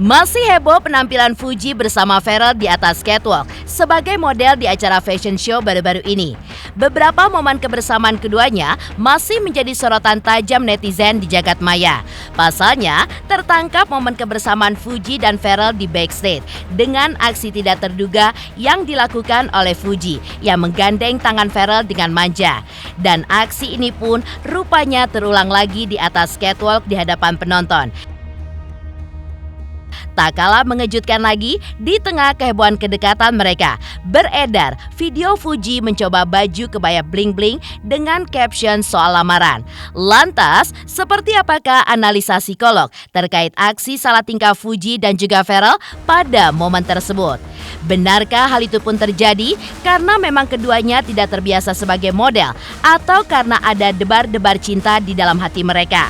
Masih heboh penampilan Fuji bersama Pharrell di atas catwalk sebagai model di acara fashion show baru-baru ini. Beberapa momen kebersamaan keduanya masih menjadi sorotan tajam netizen di jagat maya. Pasalnya, tertangkap momen kebersamaan Fuji dan Pharrell di backstage dengan aksi tidak terduga yang dilakukan oleh Fuji yang menggandeng tangan Pharrell dengan manja. Dan aksi ini pun rupanya terulang lagi di atas catwalk di hadapan penonton. Tak kalah mengejutkan lagi, di tengah kehebohan kedekatan mereka, beredar video Fuji mencoba baju kebaya bling-bling dengan caption soal lamaran. Lantas, seperti apakah analisa psikolog terkait aksi salah tingkah Fuji dan juga Pharrell pada momen tersebut? Benarkah hal itu pun terjadi karena memang keduanya tidak terbiasa sebagai model atau karena ada debar-debar cinta di dalam hati mereka?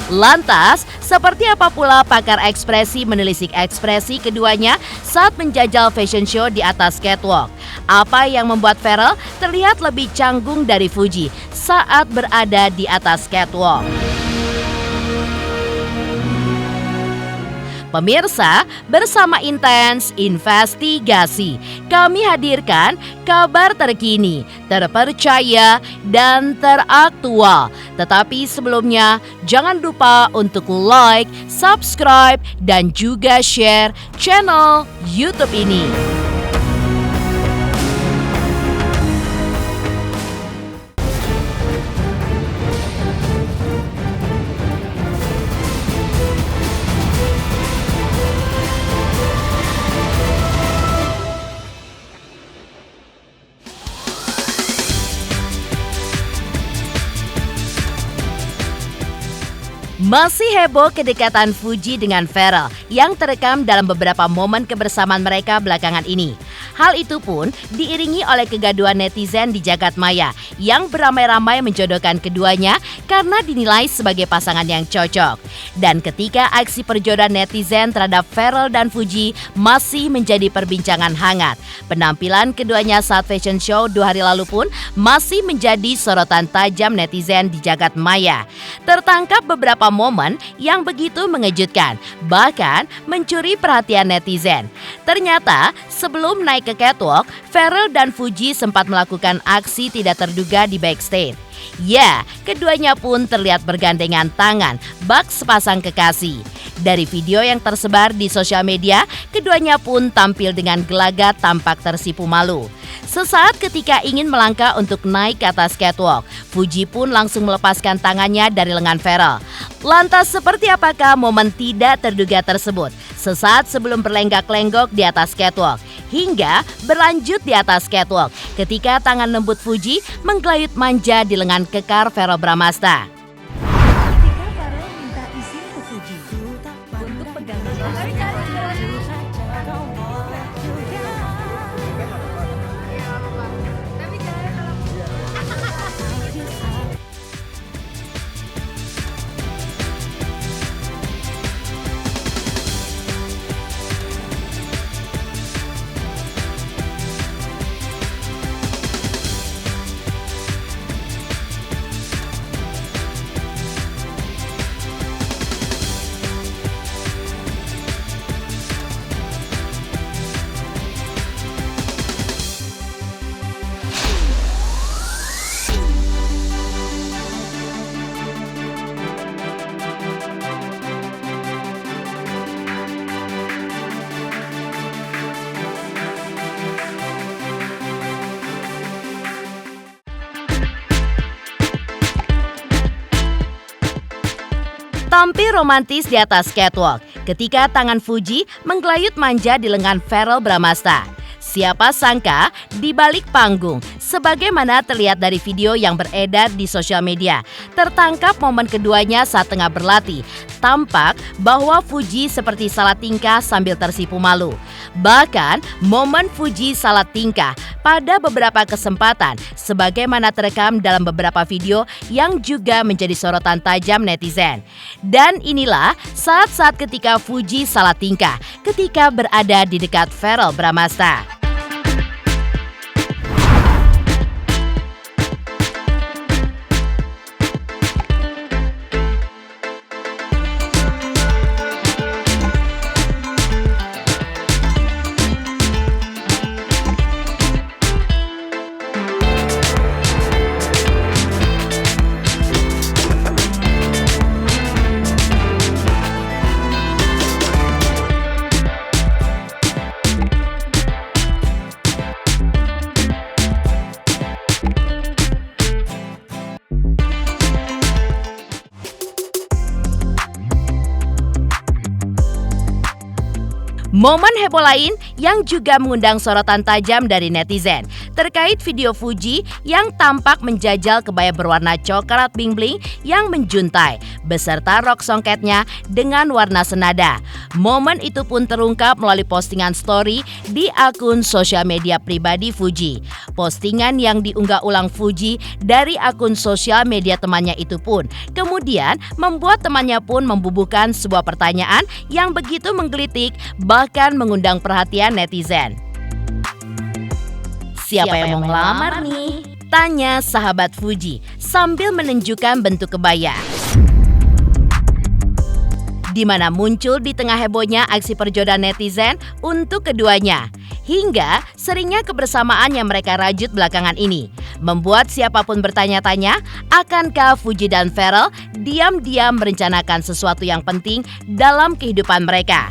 Lantas, seperti apa pula pakar ekspresi menelisik ekspresi keduanya saat menjajal fashion show di atas catwalk? Apa yang membuat Pharrell terlihat lebih canggung dari Fuji saat berada di atas catwalk? Pemirsa, bersama Intens Investigasi, kami hadirkan kabar terkini, terpercaya, dan teraktual. Tetapi sebelumnya, jangan lupa untuk like, subscribe, dan juga share channel YouTube ini. Masih heboh kedekatan Fuji dengan Pharrell yang terekam dalam beberapa momen kebersamaan mereka belakangan ini. Hal itu pun diiringi oleh kegaduhan netizen di jagat maya yang beramai-ramai menjodohkan keduanya karena dinilai sebagai pasangan yang cocok. Dan ketika aksi perjodohan netizen terhadap Pharrell dan Fuji masih menjadi perbincangan hangat, penampilan keduanya saat fashion show 2 hari lalu pun masih menjadi sorotan tajam netizen di jagat maya. Tertangkap beberapa momen yang begitu mengejutkan, bahkan mencuri perhatian netizen. Ternyata sebelum naik ke catwalk, Pharrell dan Fuji sempat melakukan aksi tidak terduga di backstage. Ya, keduanya pun terlihat bergandengan tangan, bak sepasang kekasih. Dari video yang tersebar di sosial media, keduanya pun tampil dengan gelagat tampak tersipu malu. Sesaat ketika ingin melangkah untuk naik ke atas catwalk, Fuji pun langsung melepaskan tangannya dari lengan Pharrell. Lantas seperti apakah momen tidak terduga tersebut? Sesaat sebelum berlenggak-lenggok di atas catwalk, hingga berlanjut di atas catwalk ketika tangan lembut Fuji menggelayut manja di lengan kekar Pharrell Bramasta. Ketika Pharrell minta izin ke Fuji untuk pegang Tampil romantis di atas catwalk ketika tangan Fuji menggelayut manja di lengan Pharrell Bramasta. Siapa sangka di balik panggung, sebagaimana terlihat dari video yang beredar di sosial media, tertangkap momen keduanya saat tengah berlatih. Tampak bahwa Fuji seperti salah tingkah sambil tersipu malu. Bahkan momen Fuji salah tingkah pada beberapa kesempatan, sebagaimana terekam dalam beberapa video yang juga menjadi sorotan tajam netizen. Dan inilah saat-saat ketika Fuji salah tingkah ketika berada di dekat Pharrell Bramasta. Momen heboh lain yang juga mengundang sorotan tajam dari netizen terkait video Fuji yang tampak menjajal kebaya berwarna coklat bling-bling yang menjuntai beserta rok songketnya dengan warna senada. Momen itu pun terungkap melalui postingan story di akun sosial media pribadi Fuji. Postingan yang diunggah ulang Fuji dari akun sosial media temannya itu pun kemudian membuat temannya pun membubuhkan sebuah pertanyaan yang begitu menggelitik bahkan mengundang perhatian netizen. Siapa yang mau ngelamar nih? Tanya sahabat Fuji sambil menunjukkan bentuk kebaya. Di mana muncul di tengah hebohnya aksi perjodohan netizen untuk keduanya. Hingga seringnya kebersamaan yang mereka rajut belakangan ini membuat siapapun bertanya-tanya, akankah Fuji dan Pharrell diam-diam merencanakan sesuatu yang penting dalam kehidupan mereka.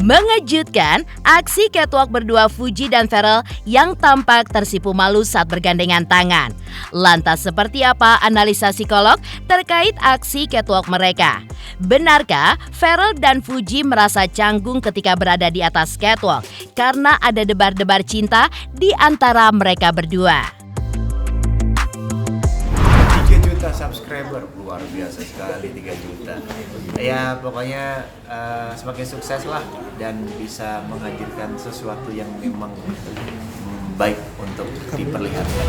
Mengejutkan, aksi catwalk berdua Fuji dan Pharrell yang tampak tersipu malu saat bergandengan tangan. Lantas seperti apa analisa psikolog terkait aksi catwalk mereka? Benarkah Pharrell dan Fuji merasa canggung ketika berada di atas catwalk karena ada debar-debar cinta di antara mereka berdua? 3 juta subscriber, luar biasa sekali 3 juta. Ya pokoknya semakin sukses lah dan bisa menghadirkan sesuatu yang memang baik untuk diperlihatkan.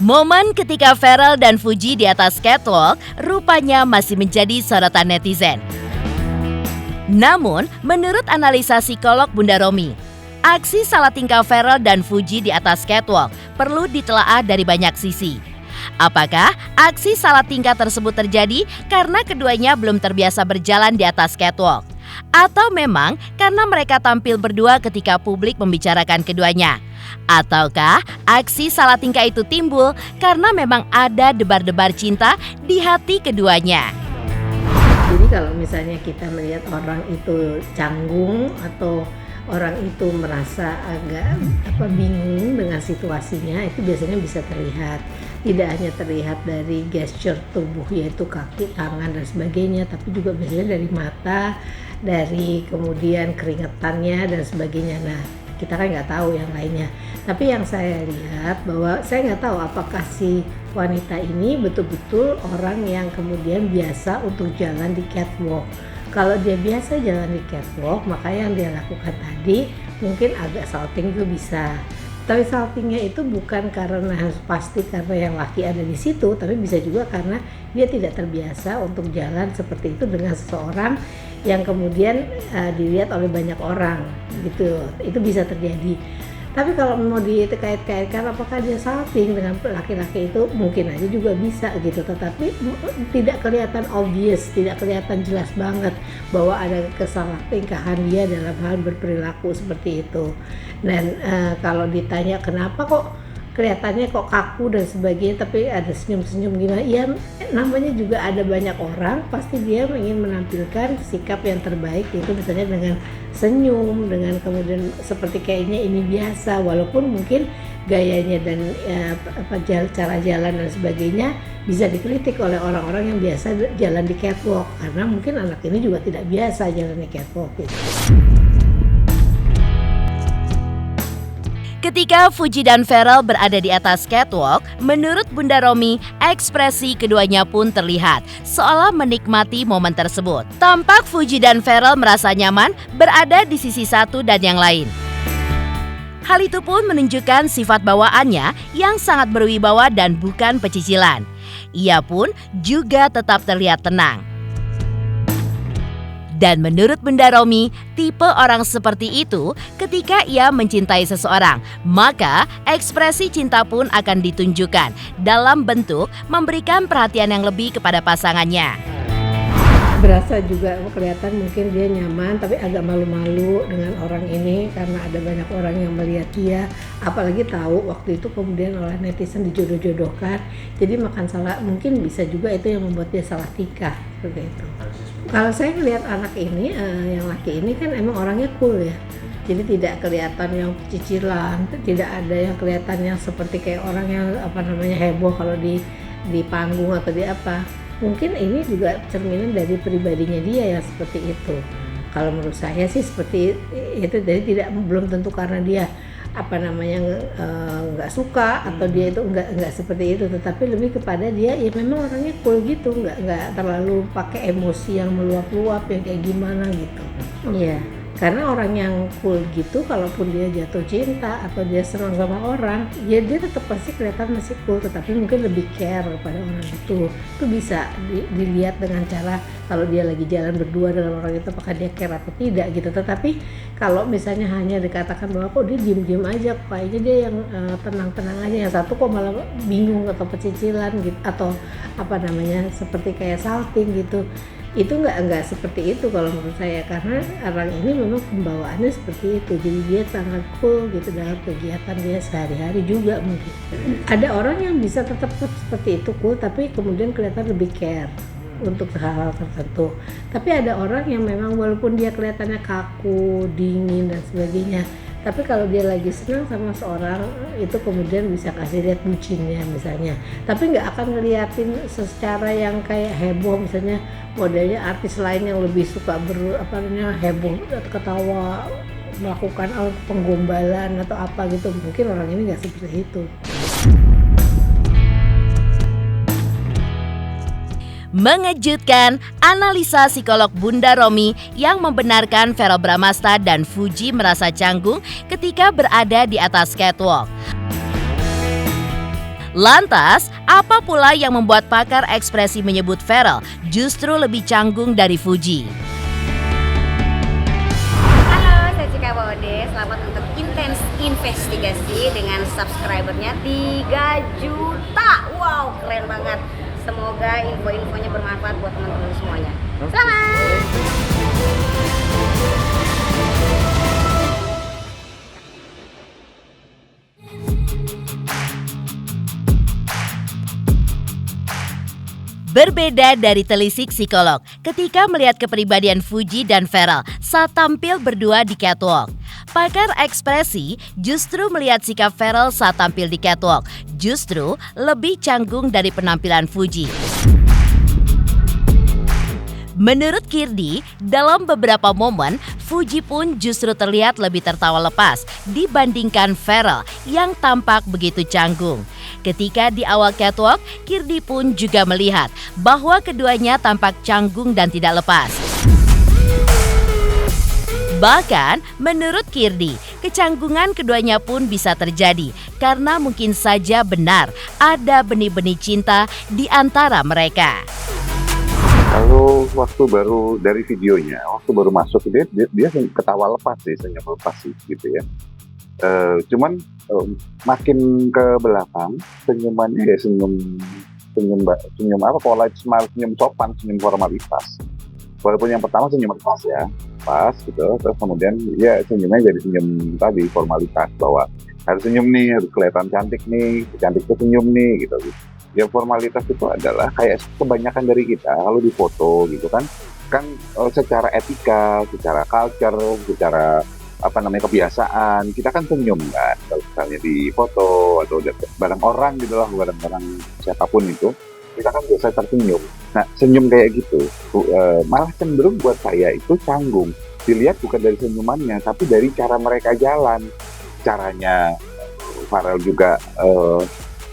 Momen ketika Pharrell dan Fuji di atas catwalk rupanya masih menjadi sorotan netizen. Namun, menurut analisa psikolog Bunda Romi, aksi salah tingkah Pharrell dan Fuji di atas catwalk perlu ditelaah dari banyak sisi. Apakah aksi salah tingkah tersebut terjadi karena keduanya belum terbiasa berjalan di atas catwalk? Atau memang karena mereka tampil berdua ketika publik membicarakan keduanya? Ataukah aksi salah tingkah itu timbul karena memang ada debar-debar cinta di hati keduanya? Jadi kalau misalnya kita melihat orang itu canggung atau orang itu merasa agak bingung dengan situasinya, itu biasanya bisa terlihat. Tidak hanya terlihat dari gesture tubuh yaitu kaki, tangan dan sebagainya, tapi juga biasanya dari mata, dari kemudian keringetannya dan sebagainya. Nah, kita kan nggak tahu yang lainnya. Tapi yang saya lihat bahwa saya nggak tahu apakah si wanita ini betul-betul orang yang kemudian biasa untuk jalan di catwalk. Kalau dia biasa jalan di catwalk, maka yang dia lakukan tadi mungkin agak salting itu bisa. Tapi saltingnya itu bukan karena pasti karena yang laki ada di situ, tapi bisa juga karena dia tidak terbiasa untuk jalan seperti itu dengan seseorang yang kemudian dilihat oleh banyak orang gitu. Itu bisa terjadi. Tapi kalau mau dikait-kaitkan apakah dia salting dengan laki-laki itu, mungkin aja juga bisa gitu, tetapi tidak kelihatan obvious, tidak kelihatan jelas banget bahwa ada kesalahtingkahan dia dalam hal berperilaku seperti itu. Dan kalau ditanya kenapa kok kelihatannya kok kaku dan sebagainya, tapi ada senyum-senyum gimana, ya namanya juga ada banyak orang, pasti dia ingin menampilkan sikap yang terbaik, itu misalnya dengan senyum, dengan kemudian seperti kayaknya ini biasa, walaupun mungkin gayanya dan cara jalan dan sebagainya bisa dikritik oleh orang-orang yang biasa jalan di catwalk, karena mungkin anak ini juga tidak biasa jalan di catwalk gitu. Ketika Fuji dan Pharrell berada di atas catwalk, menurut Bunda Romi, ekspresi keduanya pun terlihat seolah menikmati momen tersebut. Tampak Fuji dan Pharrell merasa nyaman berada di sisi satu dan yang lain. Hal itu pun menunjukkan sifat bawaannya yang sangat berwibawa dan bukan pecicilan. Ia pun juga tetap terlihat tenang. Dan menurut Bunda Romi, tipe orang seperti itu ketika ia mencintai seseorang, maka ekspresi cinta pun akan ditunjukkan dalam bentuk memberikan perhatian yang lebih kepada pasangannya. Berasa juga kelihatan mungkin dia nyaman tapi agak malu-malu dengan orang ini karena ada banyak orang yang melihat dia, apalagi tahu waktu itu kemudian oleh netizen dijodoh-jodohkan, jadi makan salah, mungkin bisa juga itu yang membuat dia salah tingkah seperti itu. Kalau saya ngelihat anak ini, yang laki ini kan emang orangnya cool ya, jadi tidak kelihatan yang cicilan, tidak ada yang kelihatannya seperti kayak orang yang heboh kalau di panggung atau di apa. Mungkin ini juga cerminan dari pribadinya dia yang seperti itu. Kalau menurut saya sih seperti itu, jadi belum tentu karena dia nggak suka atau dia itu nggak seperti itu, tetapi lebih kepada dia ya memang orangnya cool gitu, nggak terlalu pakai emosi yang meluap-luap yang kayak gimana gitu. Iya. Karena orang yang cool gitu, kalaupun dia jatuh cinta atau dia senang sama orang, ya dia tetap pasti kelihatan masih cool, tetapi mungkin lebih care kepada orang itu. Itu bisa dilihat dengan cara kalau dia lagi jalan berdua dengan orang itu, apakah dia care atau tidak gitu. Tetapi kalau misalnya hanya dikatakan bahwa kok dia diem-diem aja, kayaknya dia yang tenang-tenang aja, yang satu kok malah bingung atau pecicilan gitu, atau seperti kayak salting gitu. Itu nggak seperti itu kalau menurut saya, karena orang ini memang pembawaannya seperti itu, jadi dia sangat cool gitu dalam kegiatan dia sehari-hari juga. Mungkin ada orang yang bisa tetap seperti itu cool tapi kemudian kelihatan lebih care untuk hal-hal tertentu, tapi ada orang yang memang walaupun dia kelihatannya kaku, dingin dan sebagainya, tapi kalau dia lagi senang sama seorang itu kemudian bisa kasih lihat bucinnya misalnya, tapi nggak akan ngeliatin secara yang kayak heboh, misalnya modelnya artis lain yang lebih suka heboh atau ketawa, melakukan penggombalan atau apa gitu. Mungkin orang ini nggak seperti itu. Mengejutkan, analisa psikolog Bunda Romi yang membenarkan Verrell Bramasta dan Fuji merasa canggung ketika berada di atas catwalk. Lantas, apa pula yang membuat pakar ekspresi menyebut Verrell justru lebih canggung dari Fuji? Halo, saya Cika Bode. Selamat untuk Intens Investigasi dengan subscribernya 3 juta. Wow, keren banget. Semoga info-infonya bermanfaat buat teman-teman semuanya. Selamat! Berbeda dari telisik psikolog ketika melihat kepribadian Fuji dan Verrell saat tampil berdua di catwalk. Pakar ekspresi justru melihat sikap Verrell saat tampil di catwalk justru lebih canggung dari penampilan Fuji. Menurut Kirdi, dalam beberapa momen, Fuji pun justru terlihat lebih tertawa lepas dibandingkan Verrell yang tampak begitu canggung. Ketika di awal catwalk, Kirdi pun juga melihat bahwa keduanya tampak canggung dan tidak lepas. Bahkan, menurut Kirdi, kecanggungan keduanya pun bisa terjadi karena mungkin saja benar ada benih-benih cinta di antara mereka. Kalau waktu baru dari videonya, waktu baru masuk dia ketawa lepas sih, senyum lepas sih gitu ya. Cuman makin ke belakang senyumannya ya senyum polite smile, senyum sopan, senyum formalitas. Walaupun yang pertama senyum lepas ya, pas gitu, terus kemudian ya senyumnya jadi senyum tadi formalitas, bahwa harus senyum nih, harus kelihatan cantik nih, cantik tuh senyum nih gitu. Ya formalitas itu adalah kayak kebanyakan dari kita kalau di foto gitu kan secara etika, secara culture, secara kebiasaan kita kan senyum kan, kalau misalnya di foto atau bareng orang gitu lah, bareng siapapun itu kita kan biasa tersenyum. Nah senyum kayak gitu malah cenderung buat saya itu canggung, dilihat bukan dari senyumannya tapi dari cara mereka jalan, caranya Verrell juga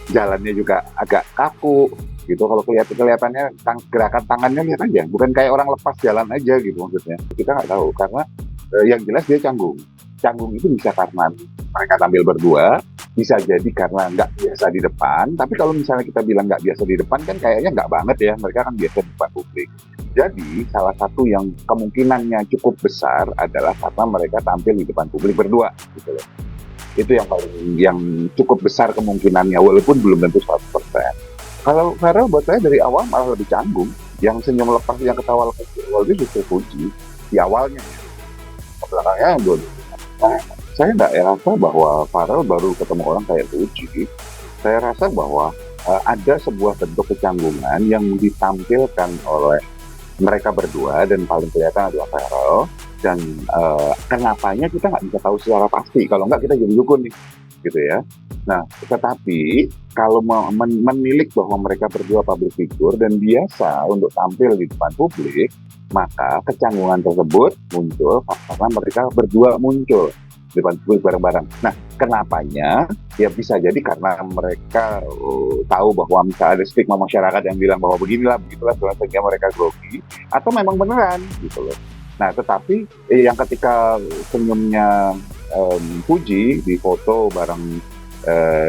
jalannya juga agak kaku gitu. Kalau kelihatannya gerakan tangannya lihat aja, bukan kayak orang lepas jalan aja gitu maksudnya. Kita nggak tahu karena yang jelas dia canggung. Canggung itu bisa karena mereka tampil berdua, bisa jadi karena nggak biasa di depan. Tapi kalau misalnya kita bilang nggak biasa di depan kan kayaknya nggak banget ya, mereka kan biasa di depan publik. Jadi salah satu yang kemungkinannya cukup besar adalah karena mereka tampil di depan publik berdua gitu loh. Itu yang cukup besar kemungkinannya, walaupun belum tentu 100%. Kalau Farel buat saya dari awal malah lebih canggung. Yang senyum lepas, yang ketawa lepas di awal itu justru Fuji di awalnya. Belakangnya saya nggak rasa bahwa Farel baru ketemu orang kayak Fuji. Saya rasa bahwa ada sebuah bentuk kecanggungan yang ditampilkan oleh mereka berdua dan paling kelihatan adalah Farel. Dan kenapanya kita nggak bisa tahu secara pasti. Kalau nggak kita jadi dukun nih, gitu ya. Nah, tetapi kalau menilik bahwa mereka berdua public figure dan biasa untuk tampil di depan publik, maka kecanggungan tersebut muncul karena mereka berdua muncul di depan publik bareng-bareng. Nah, kenapanya? Ya bisa jadi karena mereka tahu bahwa misalnya ada stigma masyarakat yang bilang bahwa beginilah, begitulah, sehingga mereka grogi, atau memang beneran gitu loh. Nah, tetapi yang ketika senyumnya Fuji di foto bareng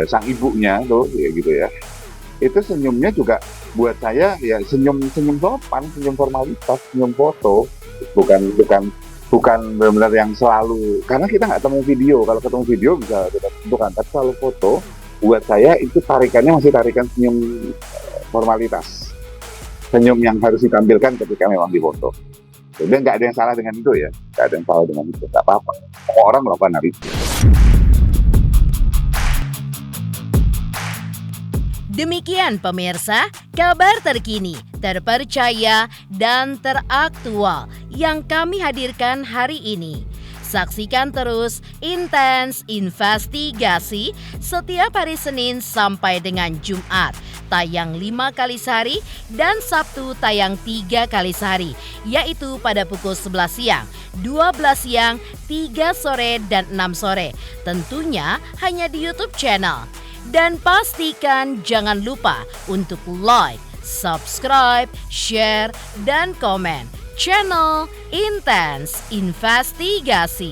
sang ibunya tuh, ya gitu ya, itu senyumnya juga buat saya ya senyum sopan, senyum formalitas, senyum foto, bukan benar-benar yang selalu, karena kita nggak ketemu video. Kalau ketemu video bisa kita tentukan, tapi selalu foto, buat saya itu tarikannya masih tarikan senyum formalitas, senyum yang harus ditampilkan ketika memang di foto. Dan nggak ada yang salah dengan itu ya, nggak ada yang salah dengan itu, nggak apa-apa. Semua orang melakukan hal itu. Demikian pemirsa, kabar terkini, terpercaya, dan teraktual yang kami hadirkan hari ini. Saksikan terus Intens Investigasi setiap hari Senin sampai dengan Jumat, tayang 5 kali sehari dan Sabtu tayang 3 kali sehari, yaitu pada pukul 11 siang, 12 siang, 3 sore, dan 6 sore. Tentunya hanya di YouTube channel. Dan pastikan jangan lupa untuk like, subscribe, share, dan komen channel Intens Investigasi.